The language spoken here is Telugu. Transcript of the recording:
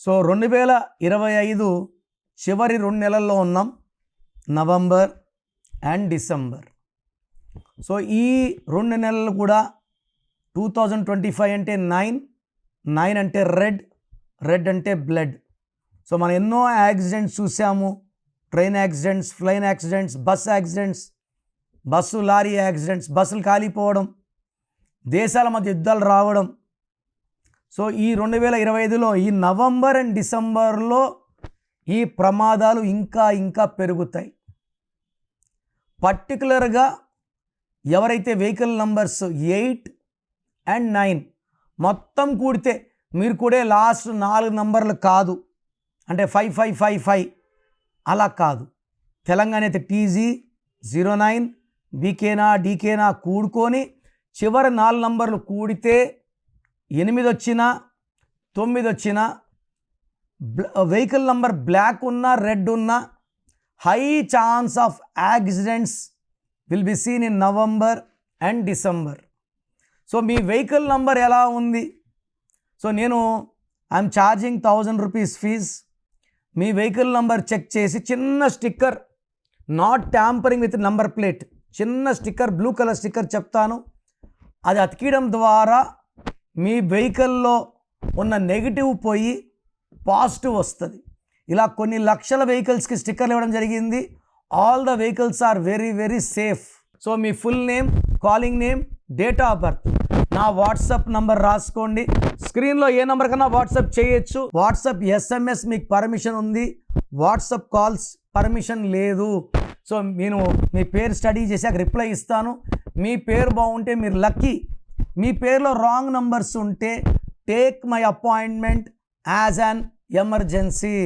సో 2025 చివరి 2 నెలల్లో ఉన్నాం, నవంబర్ అండ్ డిసెంబర్. సో ఈ 2 నెలలు కూడా 2025 అంటే 9 అంటే రెడ్ అంటే బ్లడ్. సో మనం ఎన్నో యాక్సిడెంట్స్ చూసాము, train accidents, plane accidents, bus accidents, bus lorry accidents, బస్సులు కాలిపోవడం, దేశాల మధ్య యుద్ధాలు రావడం. సో ఈ 2025లో ఈ నవంబర్ అండ్ డిసెంబర్లో ఈ ప్రమాదాలు ఇంకా పెరుగుతాయి. పర్టికులర్గా ఎవరైతే వెహికల్ నంబర్స్ 8 అండ్ 9 మొత్తం కూడితే, మీరు కూడా లాస్ట్ 4 నంబర్లు కాదు, అంటే 5555 అలా కాదు. తెలంగాణ అయితే TG09 BKనా DKనా కూడుకొని చివరి 4 నంబర్లు కూడితే 8 వచ్చినా 9 వచ్చినా, వెహికల్ నంబర్ బ్లాక్ ఉన్నా రెడ్ ఉన్నా, high chance of accidents will be seen in November and December. So మీ వెహికల్ నంబర్ ఎలా ఉంది? So I'm charging 1000 rupees fees. మీ వెహికల్ నంబర్ చెక్ చేసి చిన్న sticker, not tampering with number plate, చిన్న స్టిక్కర్, బ్లూ కలర్ స్టిక్కర్ చెప్తాను, అది అతికియడం ద్వారా మీ వెహికల్లో ఉన్న నెగిటివ్ పోయి పాజిటివ్ వస్తుంది. ఇలా కొన్ని లక్షల వెహికల్స్కి స్టిక్కర్లు ఇవ్వడం జరిగింది. All the vehicles are very safe. So మీ full name, calling name, date of birth, నా వాట్సాప్ నంబర్ రాసుకోండి. స్క్రీన్లో ఏ నెంబర్ కన్నా వాట్సాప్ చేయొచ్చు. వాట్సాప్ SMS మీకు పర్మిషన్ ఉంది, వాట్సాప్ కాల్స్ పర్మిషన్ లేదు. సో నేను మీ పేరు స్టడీ చేశాక రిప్లై ఇస్తాను. మీ పేరు బాగుంటే మీరు లక్కీ. మీ పేరులో రాంగ్ నంబర్స్ ఉంటే take my appointment as an emergency.